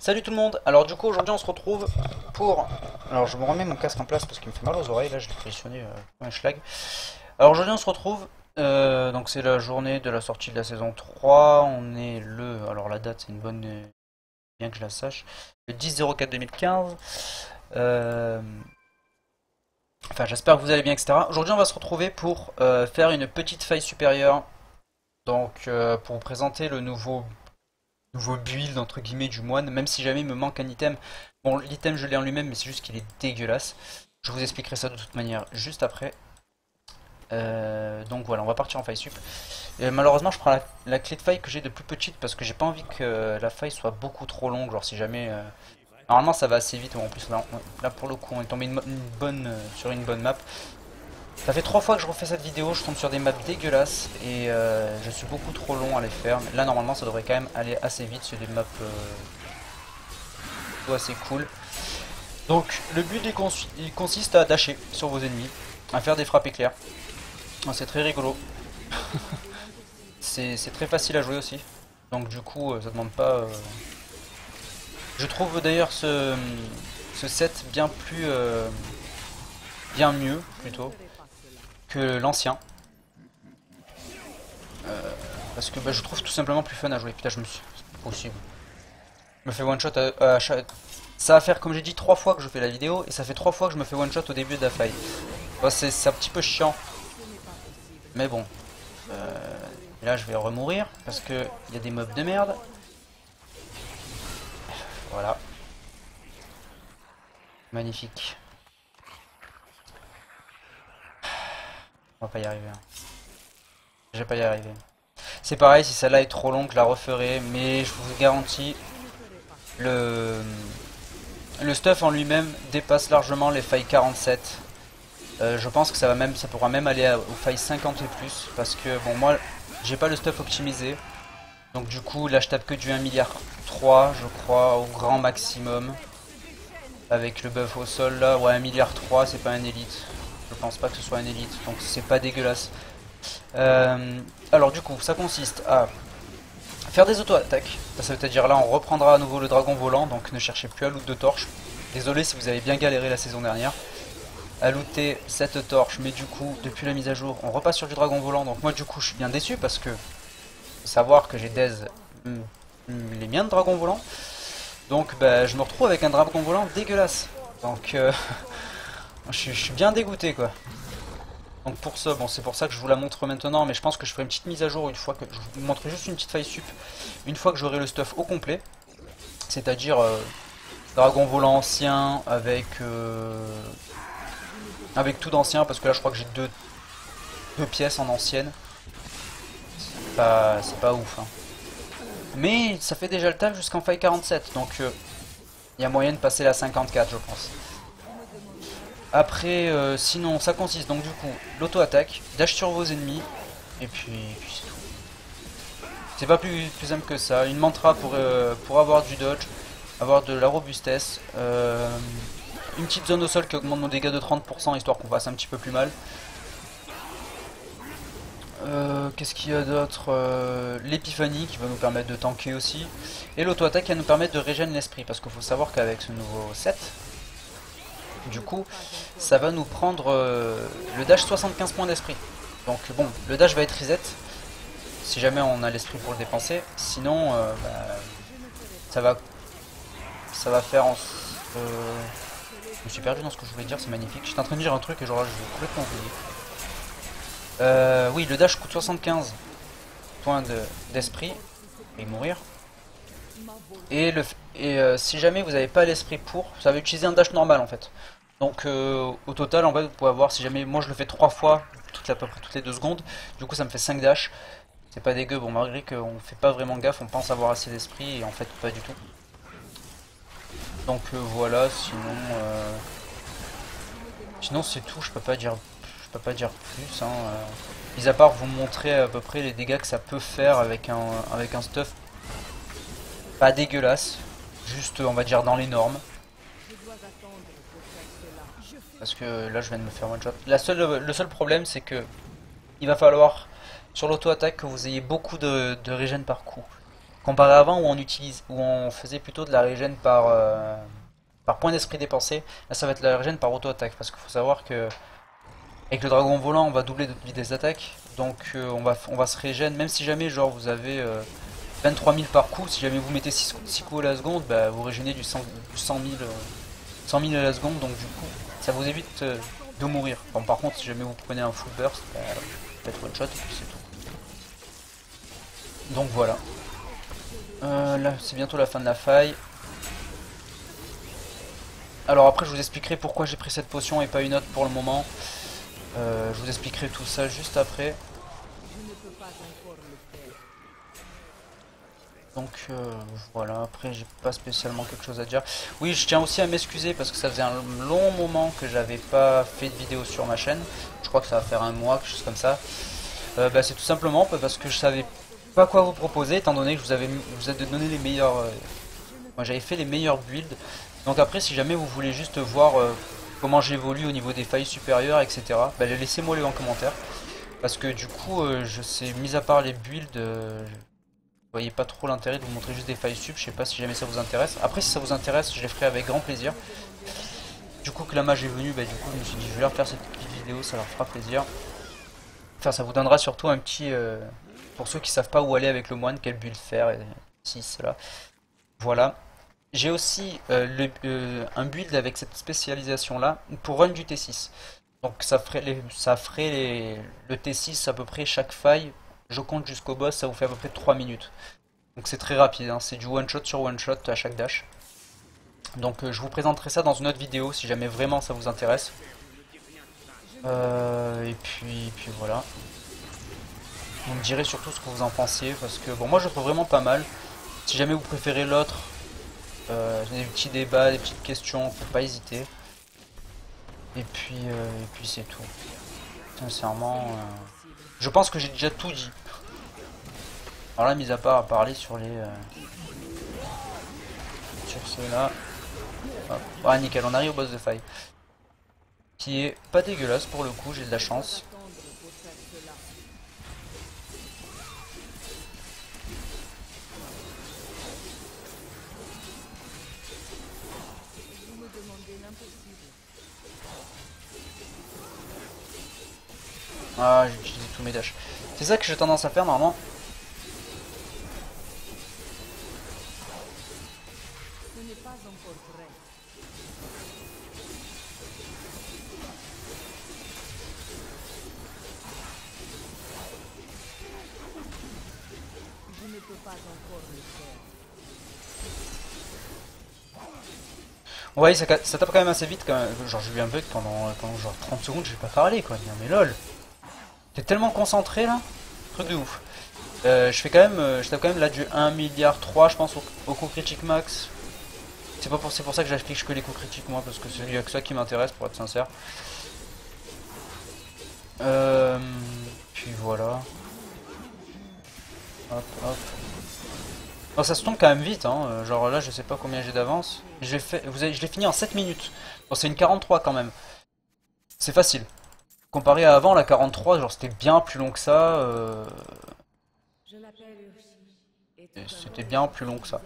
Salut tout le monde. Alors du coup aujourd'hui on se retrouve pour... Alors je me remets mon casque en place parce qu'il me fait mal aux oreilles. Là je l'ai positionné comme un schlag. Alors aujourd'hui on se retrouve. Donc c'est la journée de la sortie de la saison 3. On est le... Alors la date c'est une bonne... Bien que je la sache. Le 10-04-2015. Euh... Enfin j'espère que vous allez bien, etc. Aujourd'hui on va se retrouver pour faire une petite faille supérieure. Donc pour vous présenter le nouveau build entre guillemets du moine, même si jamais il me manque un item. Bon, l'item je l'ai en lui-même, mais c'est juste qu'il est dégueulasse. Je vous expliquerai ça de toute manière juste après. Donc voilà, on va partir en faille sup. Et malheureusement, je prends la clé de faille que j'ai de plus petite parce que j'ai pas envie que la faille soit beaucoup trop longue. Genre, si jamais. Normalement, ça va assez vite. Bon, en plus, là pour le coup, on est tombé sur une bonne map. Ça fait 3 fois que je refais cette vidéo, je tombe sur des maps dégueulasses et je suis beaucoup trop long à les faire. Mais là normalement ça devrait quand même aller assez vite, c'est des maps assez cool. Donc le but il consiste à dasher sur vos ennemis, à faire des frappes éclairs. C'est très rigolo. C'est très facile à jouer aussi. Donc du coup ça demande pas... Je trouve d'ailleurs ce set bien plus... bien mieux plutôt que l'ancien. Parce que bah, je trouve tout simplement plus fun à jouer. Putain, je me suis... C'est possible. Je me fais one shot à chaque... Ça va faire, comme j'ai dit, 3 fois que je fais la vidéo. Et ça fait 3 fois que je me fais one shot au début de la faille. Bon, c'est un petit peu chiant. Mais bon. Et là, je vais remourir. Parce que il y a des mobs de merde. Voilà. Magnifique. On va pas y arriver. Hein. Je vais pas y arriver. C'est pareil, si celle-là est trop longue, je la referai. Mais je vous garantis, le stuff en lui-même dépasse largement les failles 47. Je pense que ça pourra même aller aux failles 50 et plus. Parce que bon, moi, j'ai pas le stuff optimisé. Donc du coup, là, je tape que du 1,3 milliard, je crois, au grand maximum. Avec le buff au sol, là, ouais, 1,3 milliard, c'est pas un élite. Je pense pas que ce soit un élite, donc c'est pas dégueulasse. Alors du coup, ça consiste à faire des auto-attaques. Ça veut dire là, on reprendra à nouveau le dragon volant, donc ne cherchez plus à loot de torches. Désolé si vous avez bien galéré la saison dernière à looter cette torche, mais du coup, depuis la mise à jour, on repasse sur du dragon volant. Donc moi, du coup, je suis bien déçu parce que faut savoir que j'ai les miens de dragon volant. Donc bah, je me retrouve avec un dragon volant dégueulasse. Donc je suis bien dégoûté quoi. Donc pour ça, bon c'est pour ça que je vous la montre maintenant, mais je pense que je ferai une petite mise à jour une fois que je vous montre juste une petite faille sup une fois que j'aurai le stuff au complet, c'est-à-dire dragon volant ancien avec tout d'ancien, parce que là je crois que j'ai deux pièces en ancienne. C'est pas ouf. Hein. Mais ça fait déjà le taf jusqu'en faille 47, donc il y a moyen de passer la 54 je pense. Après, sinon, ça consiste donc du coup, l'auto-attaque, dash sur vos ennemis, et puis c'est tout. C'est pas plus simple que ça. Une mantra pour avoir du dodge, avoir de la robustesse, une petite zone au sol qui augmente nos dégâts de 30%, histoire qu'on fasse un petit peu plus mal. Qu'est-ce qu'il y a d'autre? L'épiphanie qui va nous permettre de tanker aussi. Et l'auto-attaque qui va nous permettre de régénérer l'esprit, parce qu'il faut savoir qu'avec ce nouveau set, du coup, ça va nous prendre le dash 75 points d'esprit. Donc bon, le dash va être reset, si jamais on a l'esprit pour le dépenser. Sinon, bah, ça va faire en... je me suis perdu dans ce que je voulais dire, c'est magnifique. J'étais en train de dire un truc et genre là, je vais complètement oublier. Oui, le dash coûte 75 points d'esprit et mourir. Et si jamais vous n'avez pas l'esprit pour, ça va utiliser un dash normal en fait. Donc au total en fait vous pouvez avoir, si jamais moi je le fais 3 fois à peu près toutes les 2 secondes, du coup ça me fait 5 dash. C'est pas dégueu, bon malgré qu'on fait pas vraiment gaffe, on pense avoir assez d'esprit et en fait pas du tout. Donc voilà, sinon c'est tout, je peux pas dire plus. Hein, mis à part vous montrer à peu près les dégâts que ça peut faire avec un stuff pas dégueulasse, juste on va dire dans les normes. Parce que là je viens de me faire one shot. Le seul problème c'est que il va falloir sur l'auto-attaque que vous ayez beaucoup de régène par coup. Comparé à avant où où on faisait plutôt de la régène par point d'esprit dépensé, là ça va être la régène par auto-attaque. Parce qu'il faut savoir que avec le dragon volant on va doubler notre vitesse d'attaque. Donc on va se régène, même si jamais genre vous avez 23 000 par coup, si jamais vous mettez 6 coups à la seconde, bah, vous régénez du 100 000 à la seconde, donc du coup ça vous évite de mourir. Bon, par contre si jamais vous prenez un full burst, bah, faites one shot et puis c'est tout. Donc voilà. Là c'est bientôt la fin de la faille. Alors après je vous expliquerai pourquoi j'ai pris cette potion et pas une autre pour le moment. Je vous expliquerai tout ça juste après. Donc voilà, après j'ai pas spécialement quelque chose à dire. Oui, je tiens aussi à m'excuser parce que ça faisait un long moment que j'avais pas fait de vidéo sur ma chaîne. Je crois que ça va faire un mois, quelque chose comme ça. Bah, c'est tout simplement parce que je savais pas quoi vous proposer étant donné que vous avez donné les meilleurs... moi j'avais fait les meilleurs builds. Donc après si jamais vous voulez juste voir comment j'évolue au niveau des failles supérieures, etc. Bah, laissez-moi les en commentaire. Parce que du coup, je sais, mis à part les builds... vous voyez pas trop l'intérêt de vous montrer juste des failles sup, je sais pas si jamais ça vous intéresse. Après si ça vous intéresse, je les ferai avec grand plaisir. Du coup que la mage est venue, bah du coup je me suis dit je vais leur faire cette petite vidéo, ça leur fera plaisir. Enfin ça vous donnera surtout un petit... pour ceux qui savent pas où aller avec le moine, quel build faire, et si cela. Voilà. J'ai aussi un build avec cette spécialisation là pour run du T6. Donc ça ferait le T6 à peu près chaque faille. Je compte jusqu'au boss, ça vous fait à peu près 3 minutes. Donc c'est très rapide, hein. C'est du one shot sur one shot à chaque dash. Donc je vous présenterai ça dans une autre vidéo si jamais vraiment ça vous intéresse. Et puis voilà. Vous me direz surtout ce que vous en pensiez parce que bon moi je le trouve vraiment pas mal. Si jamais vous préférez l'autre, des petits débats, des petites questions, faut pas hésiter. Et puis c'est tout. Sincèrement, je pense que j'ai déjà tout dit. Alors là, mis à part à parler sur sur ceux-là. Ah nickel, on arrive au boss de faille. Qui est pas dégueulasse pour le coup, j'ai de la chance. Ah, j'ai utilisé tous mes dashs. C'est ça que j'ai tendance à faire normalement. Ouais, ça tape quand même assez vite quand même. Genre j'ai eu un bug pendant genre 30 secondes, j'ai pas parlé quoi. Mais lol. T'es tellement concentré là. Truc de ouf. Je tape quand même là du 1 milliard 3 je pense au coup critique max. C'est pour ça que j'affiche que les coups critiques moi parce que c'est lui que ça qui m'intéresse pour être sincère. Puis voilà. Hop hop. Alors ça se tombe quand même vite hein. Genre là je sais pas combien j'ai d'avance. Je l'ai fini en 7 minutes. Bon c'est une 43 quand même. C'est facile. Comparé à avant la 43 genre c'était bien plus long que ça. C'était bien plus long que ça.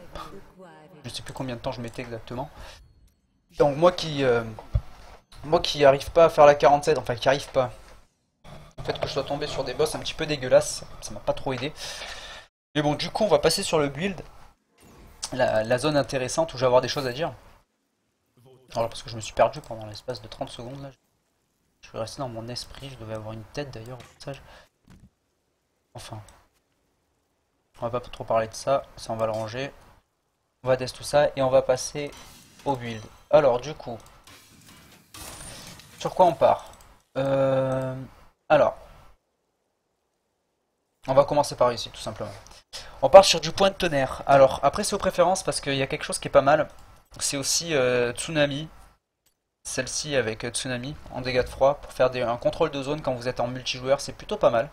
Je sais plus combien de temps je mettais exactement. Donc moi qui arrive pas à faire la 47, enfin qui arrive pas. Le fait que je sois tombé sur des boss un petit peu dégueulasses, ça m'a pas trop aidé. Mais bon, du coup, on va passer sur le build. La zone intéressante où je vais avoir des choses à dire. Alors parce que je me suis perdu pendant l'espace de 30 secondes là. Je suis resté dans mon esprit, je devais avoir une tête d'ailleurs au passage. Enfin. On va pas trop parler de ça, ça on va le ranger. On va tester tout ça et on va passer au build. Alors du coup, sur quoi on part Alors, on va commencer par ici tout simplement. On part sur du point de tonnerre. Alors après c'est aux préférences parce qu'il y a quelque chose qui est pas mal. C'est aussi Tsunami. Celle-ci avec Tsunami en dégâts de froid pour faire un contrôle de zone quand vous êtes en multijoueur, c'est plutôt pas mal.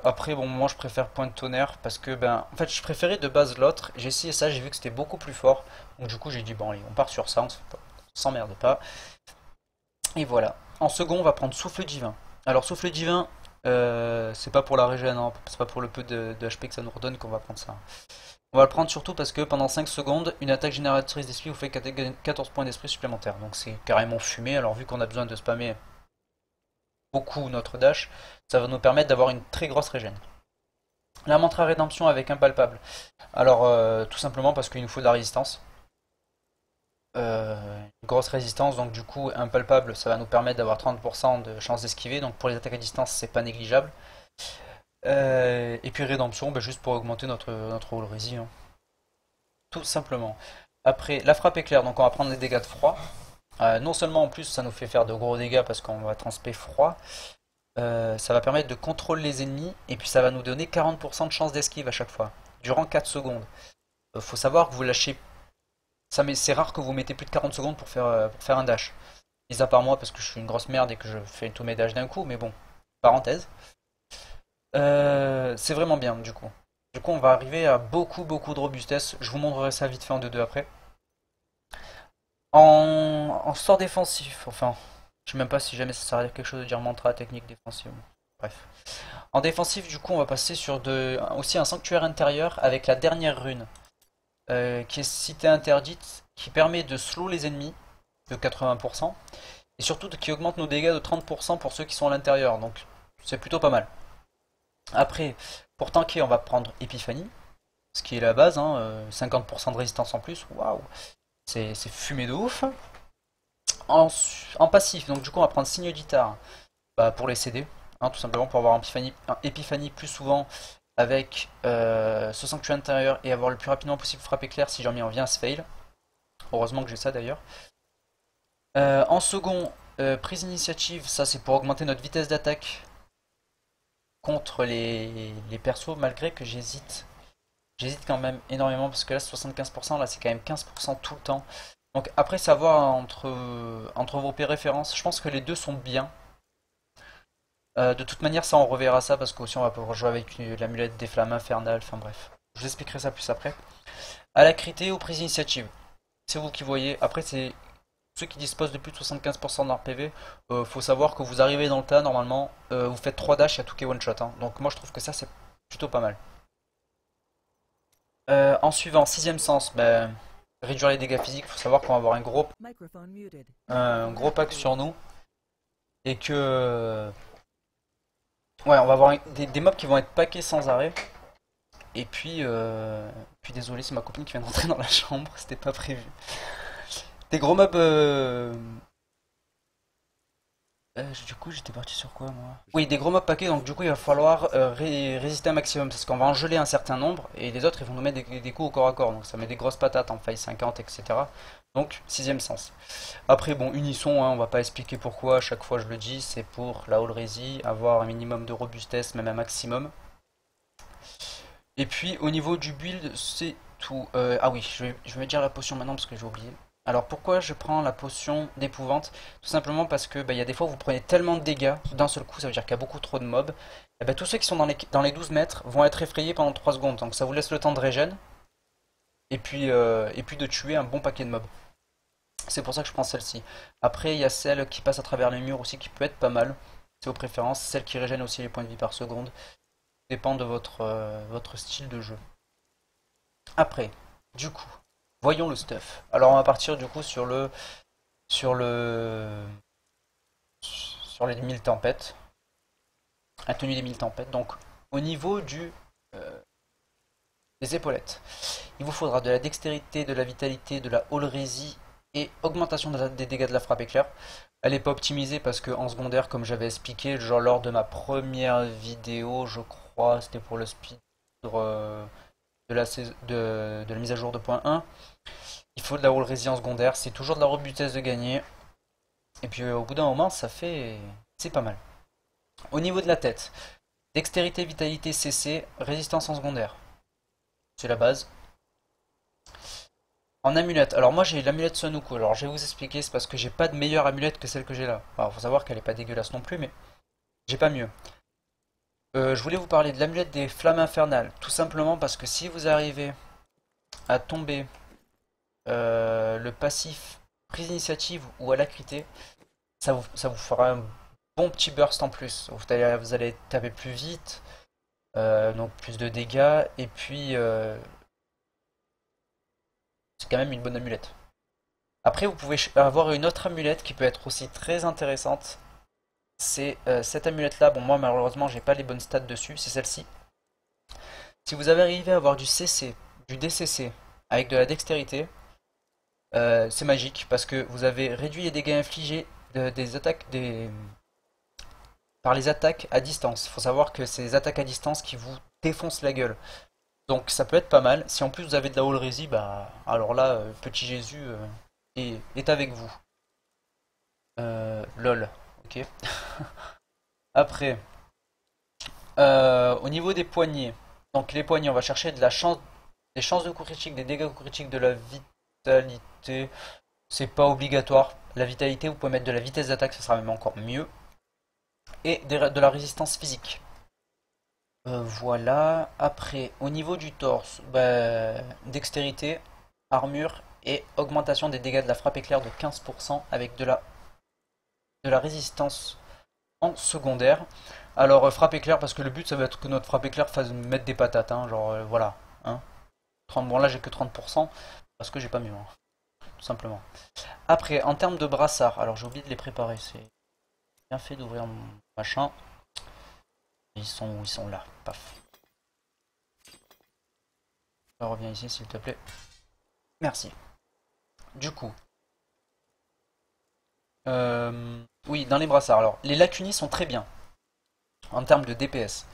Après bon moi je préfère point de tonnerre parce que ben en fait je préférais de base l'autre. J'ai essayé ça, j'ai vu que c'était beaucoup plus fort. Donc du coup j'ai dit bon allez on part sur ça, on s'emmerde pas. Et voilà. En second on va prendre souffle divin. Alors souffle divin, C'est pas pour la régène, hein, c'est pas pour le peu de HP que ça nous redonne qu'on va prendre ça. On va le prendre surtout parce que pendant 5 secondes, une attaque génératrice d'esprit vous fait 14 points d'esprit supplémentaires. Donc c'est carrément fumé. Alors vu qu'on a besoin de spammer beaucoup notre dash, ça va nous permettre d'avoir une très grosse régène. La mantra rédemption avec impalpable. Alors tout simplement parce qu'il nous faut de la résistance. Une grosse résistance, donc du coup impalpable, ça va nous permettre d'avoir 30% de chance d'esquiver. Donc pour les attaques à distance, c'est pas négligeable. Et puis rédemption, bah, juste pour augmenter notre wall resi, hein. Tout simplement. Après, la frappe éclair, donc on va prendre les dégâts de froid. Non seulement en plus ça nous fait faire de gros dégâts parce qu'on va transper froid, ça va permettre de contrôler les ennemis et puis ça va nous donner 40% de chance d'esquive à chaque fois, durant 4 secondes. Faut savoir que vous lâchez, c'est rare que vous mettez plus de 40 secondes pour faire un dash. Mis à part moi parce que je suis une grosse merde et que je fais tous mes dashs d'un coup, mais bon, parenthèse. C'est vraiment bien du coup. Du coup on va arriver à beaucoup de robustesse, je vous montrerai ça vite fait en 2-2 après. En sort défensif, enfin, je sais même pas si jamais ça sert à quelque chose de dire mantra technique défensive. Bref. En défensif, du coup, on va passer sur aussi un sanctuaire intérieur avec la dernière rune, qui est cité interdite, qui permet de slow les ennemis de 80%, et surtout qui augmente nos dégâts de 30% pour ceux qui sont à l'intérieur, donc c'est plutôt pas mal. Après, pour tanker, on va prendre Epiphanie, ce qui est la base, hein, 50% de résistance en plus, waouh, c'est fumé de ouf. En passif, donc du coup on va prendre signe d'Itar pour les CD, hein, tout simplement pour avoir un Épiphanie plus souvent avec ce sanctuaire intérieur et avoir le plus rapidement possible frappe éclair si jamais on vient à se fail. Heureusement que j'ai ça d'ailleurs. En second, prise d'initiative, ça c'est pour augmenter notre vitesse d'attaque contre les persos, malgré que j'hésite. J'hésite quand même énormément parce que là 75%, là c'est quand même 15% tout le temps. Donc après savoir entre vos préférences, je pense que les deux sont bien. De toute manière ça on reverra ça parce qu'aussi on va pouvoir jouer avec l'amulette des flammes infernales, enfin bref. Je vous expliquerai ça plus après. À la critée ou prise d'initiative, c'est vous qui voyez. Après c'est ceux qui disposent de plus de 75% de leur PV. Faut savoir que vous arrivez dans le tas normalement, vous faites 3 dash et à tout qui est one shot, hein. Donc moi je trouve que ça c'est plutôt pas mal. En suivant, sixième sens, ben, réduire les dégâts physiques. Il faut savoir qu'on va avoir un gros pack sur nous. Et que... Ouais, on va avoir des mobs qui vont être packés sans arrêt. Et puis désolé, c'est ma copine qui vient d'entrer dans la chambre, c'était pas prévu. Des gros mobs... du coup, j'étais parti sur quoi, moi? Oui, des gros mobs paquets, donc du coup, il va falloir résister un maximum, parce qu'on va en geler un certain nombre, et les autres, ils vont nous mettre des coups au corps à corps, donc ça met des grosses patates en faille 50, etc. Donc, sixième sens. Après, bon, unisson, hein, on va pas expliquer pourquoi, à chaque fois je le dis, c'est pour la all resi, avoir un minimum de robustesse, même un maximum. Et puis, au niveau du build, c'est tout. Ah oui, je vais dire la potion maintenant, parce que j'ai oublié. Alors pourquoi je prends la potion d'épouvante? Tout simplement parce que il y a des fois où vous prenez tellement de dégâts d'un seul coup, ça veut dire qu'il y a beaucoup trop de mobs. Et tous ceux qui sont dans les 12 mètres vont être effrayés pendant 3 secondes. Donc ça vous laisse le temps de régène. Et puis de tuer un bon paquet de mobs. C'est pour ça que je prends celle-ci. Après il y a celle qui passe à travers les murs aussi qui peut être pas mal. C'est aux préférences. Celle qui régène aussi les points de vie par seconde. Dépend de votre style de jeu. Après, du coup. Voyons le stuff. Alors on va partir du coup sur le sur les 1000 tempêtes. La tenue des 1000 tempêtes. Donc au niveau des épaulettes, il vous faudra de la dextérité, de la vitalité, de la all resi et augmentation des dégâts de la frappe éclair. Elle n'est pas optimisée parce que en secondaire, comme j'avais expliqué, genre lors de ma première vidéo, je crois, c'était pour le speed de la mise à jour de point 1. Il faut de la all resi en secondaire, c'est toujours de la robustesse de gagner. Et puis au bout d'un moment, c'est pas mal. Au niveau de la tête, dextérité, vitalité, CC, résistance en secondaire. C'est la base. En amulette, alors moi j'ai l'amulette Sunoku. Alors je vais vous expliquer, c'est parce que j'ai pas de meilleure amulette que celle que j'ai là. Alors faut savoir qu'elle est pas dégueulasse non plus, mais j'ai pas mieux. Je voulais vous parler de l'amulette des flammes infernales. Tout simplement parce que si vous arrivez à tomber le passif prise d'initiative ou à l'acrité, ça vous fera bon petit burst en plus. Vous allez taper plus vite, donc plus de dégâts, et puis c'est quand même une bonne amulette. Après, vous pouvez avoir une autre amulette qui peut être aussi très intéressante. C'est cette amulette là. Bon, moi malheureusement, j'ai pas les bonnes stats dessus. C'est celle-ci. Si vous avez arrivé à avoir du CC, du DCC avec de la dextérité, c'est magique parce que vous avez réduit les dégâts infligés des attaques par les attaques à distance. Il faut savoir que c'est les attaques à distance qui vous défoncent la gueule. Donc ça peut être pas mal. Si en plus vous avez de la All Resi, bah alors là, petit Jésus est avec vous. Lol. Ok. Après, au niveau des poignets, donc les poignets, on va chercher de la chance, des chances de coup critique, des dégâts coup critique, de la vitalité. C'est pas obligatoire. La vitalité, vous pouvez mettre de la vitesse d'attaque, ce sera même encore mieux. Et de la résistance physique. Voilà. Après, au niveau du torse, bah, dextérité, armure et augmentation des dégâts de la frappe éclair de 15% avec de la résistance en secondaire. Alors, frappe éclair, parce que le but ça va être que notre frappe éclair fasse mettre des patates, hein, genre voilà. Hein. 30, bon, là j'ai que 30% parce que j'ai pas mieux, hein, tout simplement. Après, en termes de brassard, alors j'ai oublié de les préparer, c'est bien fait d'ouvrir mon machin. Ils sont où? Ils sont là. Paf. Reviens ici s'il te plaît. Merci. Du coup, oui, dans les brassards. Alors, les lacunis sont très bien en termes de DPS.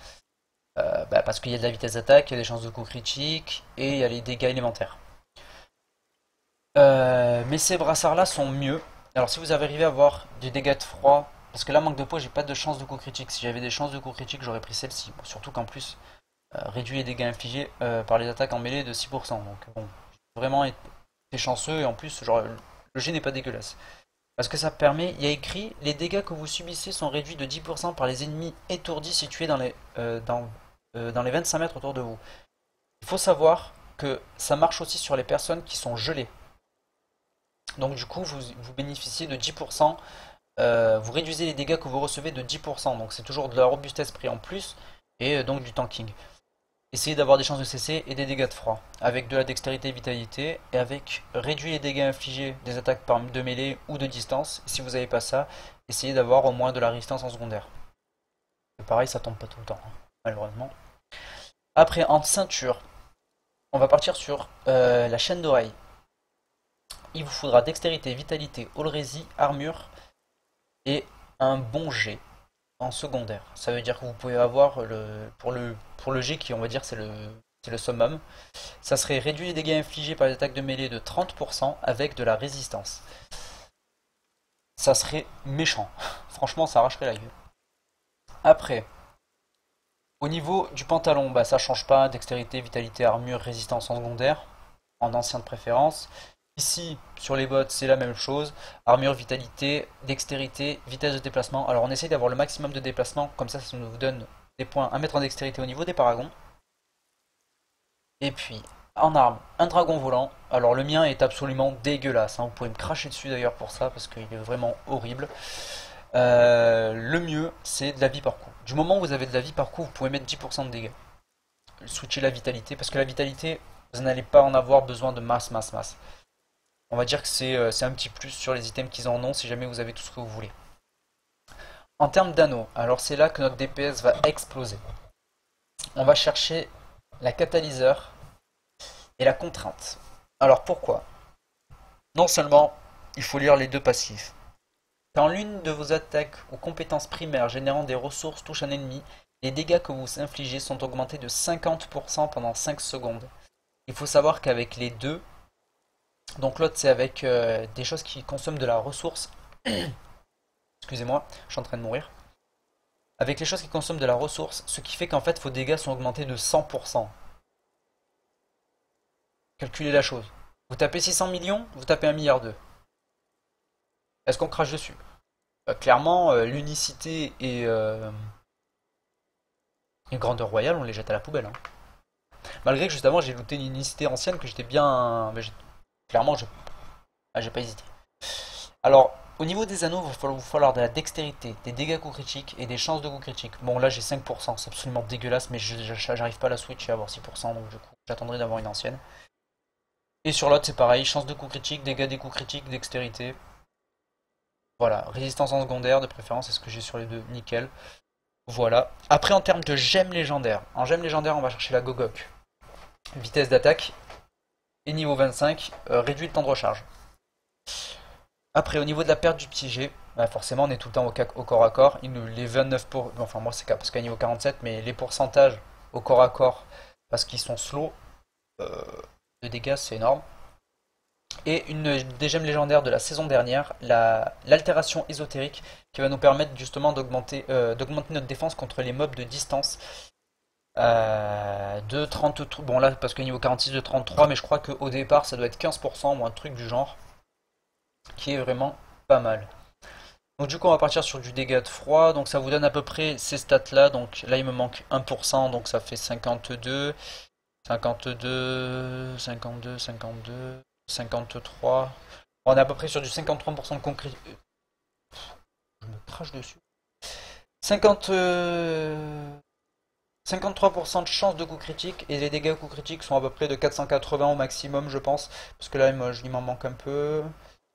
Bah, parce qu'il y a de la vitesse d'attaque, il y a des chances de coup critique et il y a les dégâts élémentaires. Mais ces brassards-là sont mieux. Alors, si vous avez arrivé à avoir des dégâts de froid, parce que là, manque de poids, j'ai pas de chance de coup critique. Si j'avais des chances de coup critique, j'aurais pris celle-ci. Bon, surtout qu'en plus, réduit les dégâts infligés par les attaques en mêlée de 6%. Donc, bon, vraiment été chanceux et en plus, genre, le jet n'est pas dégueulasse. Parce que ça permet, il y a écrit, les dégâts que vous subissez sont réduits de 10% par les ennemis étourdis situés dans les 25 mètres autour de vous. Il faut savoir que ça marche aussi sur les personnes qui sont gelées. Donc du coup, vous bénéficiez de 10%, vous réduisez les dégâts que vous recevez de 10%. Donc c'est toujours de la robustesse pris en plus, et donc du tanking. Essayez d'avoir des chances de CC et des dégâts de froid, avec de la dextérité et vitalité, et avec réduire les dégâts infligés des attaques de mêlée ou de distance. Et si vous n'avez pas ça, essayez d'avoir au moins de la résistance en secondaire. Et pareil, ça tombe pas tout le temps, hein, malheureusement. Après, en ceinture, on va partir sur la chaîne d'oreille. Il vous faudra dextérité, vitalité, all resi, armure et un bon jet en secondaire. Ça veut dire que vous pouvez avoir pour le G qui on va dire c'est le summum. Ça serait réduit les dégâts infligés par les attaques de mêlée de 30% avec de la résistance. Ça serait méchant. Franchement, ça arracherait la gueule. Après, au niveau du pantalon, bah ça change pas. Dextérité, vitalité, armure, résistance en secondaire, en ancien de préférence. Ici, sur les bottes, c'est la même chose. Armure, vitalité, dextérité, vitesse de déplacement. Alors on essaye d'avoir le maximum de déplacement, comme ça nous donne des points à mettre en dextérité au niveau des paragons. Et puis, en arme, un dragon volant. Alors le mien est absolument dégueulasse, hein. Vous pouvez me cracher dessus d'ailleurs pour ça, parce qu'il est vraiment horrible. Le mieux, c'est de la vie par coup. Du moment où vous avez de la vie par coup, vous pouvez mettre 10% de dégâts. Switcher la vitalité, parce que la vitalité, vous n'allez pas en avoir besoin de masse, masse, masse. On va dire que c'est un petit plus sur les items qu'ils en ont si jamais vous avez tout ce que vous voulez. En termes d'anneaux, alors c'est là que notre DPS va exploser. On va chercher la catalyseur et la contrainte. Alors pourquoi? Non seulement il faut lire les deux passifs. Quand l'une de vos attaques ou compétences primaires générant des ressources touche un ennemi, les dégâts que vous infligez sont augmentés de 50% pendant 5 secondes. Il faut savoir qu'avec les deux, donc l'autre c'est avec des choses qui consomment de la ressource. Excusez-moi, je suis en train de mourir. Avec les choses qui consomment de la ressource, ce qui fait qu'en fait vos dégâts sont augmentés de 100%. Calculez la chose. Vous tapez 600 millions, vous tapez 1 milliard 2. Est-ce qu'on crache dessus? Clairement, l'unicité et grandeur royale, on les jette à la poubelle, hein. Malgré que juste avant j'ai looté une unicité ancienne que j'étais bien. Mais clairement, j'ai pas hésité. Alors, Au niveau des anneaux, il va vous falloir de la dextérité, des dégâts coup critiques et des chances de coup critiques. Bon là j'ai 5%, c'est absolument dégueulasse, mais j'arrive pas à la switch et à avoir 6%, donc du coup j'attendrai d'avoir une ancienne. Et sur l'autre c'est pareil, chance de coup critique, dégâts des coups critiques, dextérité. Voilà, résistance en secondaire de préférence, c'est ce que j'ai sur les deux, nickel. Voilà. Après en termes de gemmes légendaires, en gemmes légendaires on va chercher la Gogok. Vitesse d'attaque et niveau 25, réduit le temps de recharge. Après, au niveau de la perte du petit G, bah forcément, on est tout le temps au corps à corps. Les 29 enfin, moi, c'est parce qu'à niveau 47, mais les pourcentages au corps à corps, parce qu'ils sont slow, euh, de dégâts, c'est énorme. Et une des gemmes légendaires de la saison dernière, l'altération ésotérique, qui va nous permettre justement d'augmenter notre défense contre les mobs de distance. De 30, bon là, parce que niveau 46 de 33, mais je crois qu'au départ, ça doit être 15% ou un truc du genre, qui est vraiment pas mal. Donc du coup on va partir sur du dégât de froid, donc ça vous donne à peu près ces stats là, donc là il me manque 1%, donc ça fait 52, 52, 52, 52, 53, on est à peu près sur du 53% de concret, je me crache dessus, 50, 53% de chance de coup critique, et les dégâts coup critique sont à peu près de 480 au maximum je pense, parce que là il m'en manque un peu.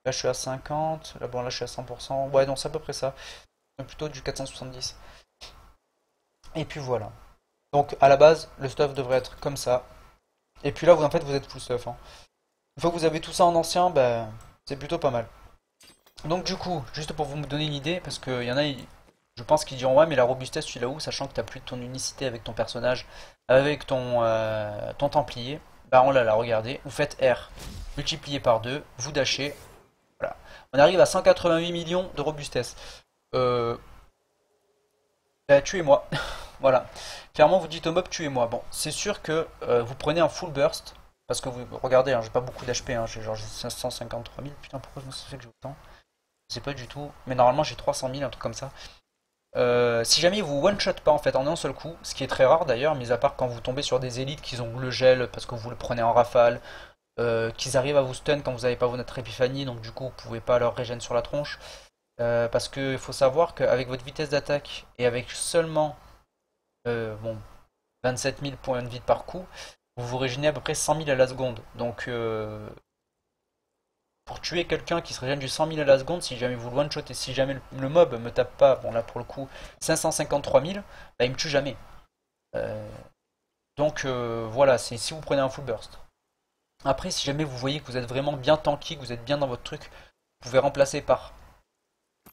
Là je suis à 50, là bon là je suis à 100%, ouais non c'est à peu près ça, plutôt du 470. Et puis voilà. Donc à la base le stuff devrait être comme ça. Et puis là vous en fait vous êtes full stuff. Hein. Une fois que vous avez tout ça en ancien, bah c'est plutôt pas mal. Donc du coup, juste pour vous donner une idée, parce qu'il y en a, je pense qu'ils diront ouais mais la robustesse tu l'as où, sachant que t'as plus de ton unicité avec ton personnage, avec ton Templier, bah on l'a là, regardez, vous faites R, multiplié par 2, vous dashez. Voilà. On arrive à 188 millions de robustesse. Euh... Bah, tuez-moi. Voilà. Clairement, vous dites au mob, tuez-moi. Bon, c'est sûr que vous prenez un full burst. Parce que vous regardez, hein, j'ai pas beaucoup d'HP. Hein, j'ai genre 553 000. Putain, pourquoi je me suis fait que j'ai autant? Je sais pas du tout. Mais normalement, j'ai 300 000, un truc comme ça. Si jamais vous one-shot pas en fait en un seul coup, ce qui est très rare d'ailleurs, mis à part quand vous tombez sur des élites qui ont le gel parce que vous le prenez en rafale, qu'ils arrivent à vous stun quand vous n'avez pas votre épiphanie, donc du coup vous pouvez pas leur régène sur la tronche. Parce qu'il faut savoir qu'avec votre vitesse d'attaque et avec seulement bon, 27 000 points de vie par coup, vous vous régénez à peu près 100 000 à la seconde. Donc pour tuer quelqu'un qui se régène du 100 000 à la seconde, si jamais vous le one-shot et si jamais le mob me tape pas, bon là pour le coup 553 000, bah il me tue jamais. Euh, donc voilà, c'est si vous prenez un full burst. Après, si jamais vous voyez que vous êtes vraiment bien tanky, que vous êtes bien dans votre truc, vous pouvez remplacer par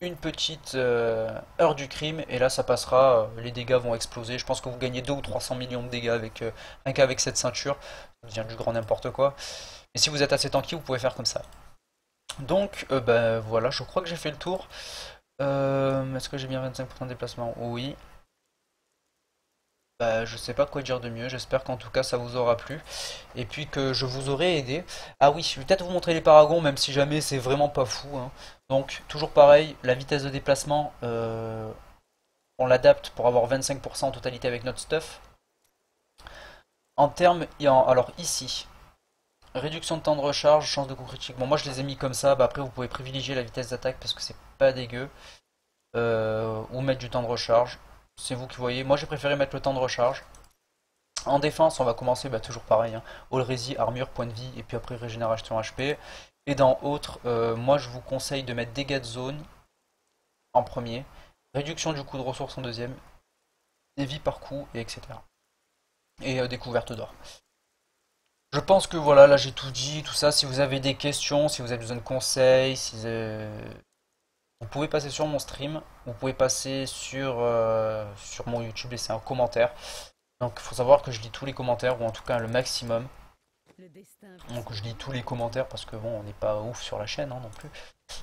une petite heure du crime et là ça passera, les dégâts vont exploser. Je pense que vous gagnez 2 ou 300 millions de dégâts avec rien qu'avec cette ceinture. Ça devient du grand n'importe quoi. Et si vous êtes assez tanky, vous pouvez faire comme ça. Donc bah, voilà, je crois que j'ai fait le tour. Est-ce que j'ai bien 25% de déplacement? Oui. Bah, je sais pas quoi dire de mieux, j'espère qu'en tout cas ça vous aura plu et puis que je vous aurai aidé. Ah oui, je vais peut-être vous montrer les paragons même si jamais c'est vraiment pas fou. Hein. Donc toujours pareil, la vitesse de déplacement, on l'adapte pour avoir 25% en totalité avec notre stuff. En termes, alors ici, réduction de temps de recharge, chance de coup critique. Bon moi je les ai mis comme ça, bah, après vous pouvez privilégier la vitesse d'attaque parce que c'est pas dégueu. Ou mettre du temps de recharge. C'est vous qui voyez. Moi j'ai préféré mettre le temps de recharge. En défense, on va commencer bah, toujours pareil. Hein. All Resi, armure, point de vie, et puis après régénération HP. Et dans autres, moi je vous conseille de mettre dégâts de zone en premier. Réduction du coût de ressources en deuxième. Des vies par coup, et etc. Et découverte d'or. Je pense que voilà, là j'ai tout dit, tout ça. Si vous avez des questions, si vous avez besoin de conseils, si vous pouvez passer sur mon stream, vous pouvez passer sur mon YouTube, laisser un commentaire. Donc il faut savoir que je lis tous les commentaires, ou en tout cas le maximum. Donc je lis tous les commentaires parce que bon, on n'est pas ouf sur la chaîne hein, non plus.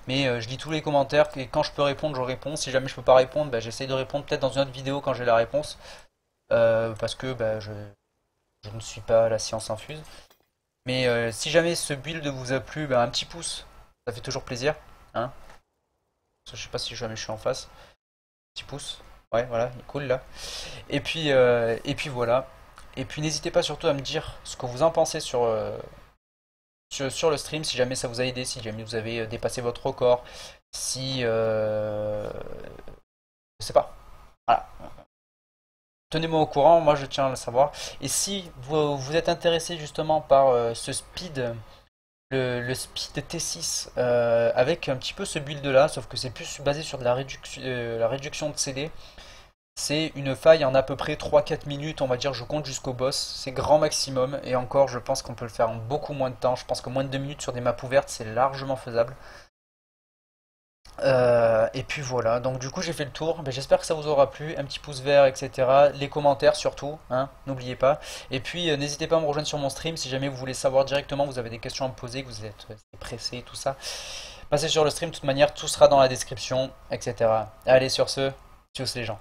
Mais je lis tous les commentaires et quand je peux répondre, je réponds. Si jamais je peux pas répondre, bah, j'essaye de répondre peut-être dans une autre vidéo quand j'ai la réponse. Parce que bah, je ne suis pas la science infuse. Mais si jamais ce build vous a plu, bah, un petit pouce, ça fait toujours plaisir. Hein. Je sais pas si jamais je suis en face. Petit pouce. Ouais, voilà, il est cool là. Et puis voilà. Et puis n'hésitez pas surtout à me dire ce que vous en pensez sur le stream, si jamais ça vous a aidé, si jamais vous avez dépassé votre record, Si... je sais pas. Voilà. Tenez-moi au courant, moi je tiens à le savoir. Et si vous êtes intéressé justement par ce speed, le speed T6 avec un petit peu ce build là, sauf que c'est plus basé sur de la réduction de CD. C'est une faille en à peu près 3-4 minutes, on va dire, je compte jusqu'au boss. C'est grand maximum, et encore, je pense qu'on peut le faire en beaucoup moins de temps. Je pense que moins de 2 minutes sur des maps ouvertes, c'est largement faisable. Et puis voilà, donc du coup j'ai fait le tour. Ben, j'espère que ça vous aura plu. Un petit pouce vert, etc. Les commentaires surtout, hein, n'oubliez pas. Et puis n'hésitez pas à me rejoindre sur mon stream si jamais vous voulez savoir directement, vous avez des questions à me poser, que vous êtes pressé, tout ça. Passez sur le stream, de toute manière, tout sera dans la description, etc. Allez, sur ce, tchuss les gens.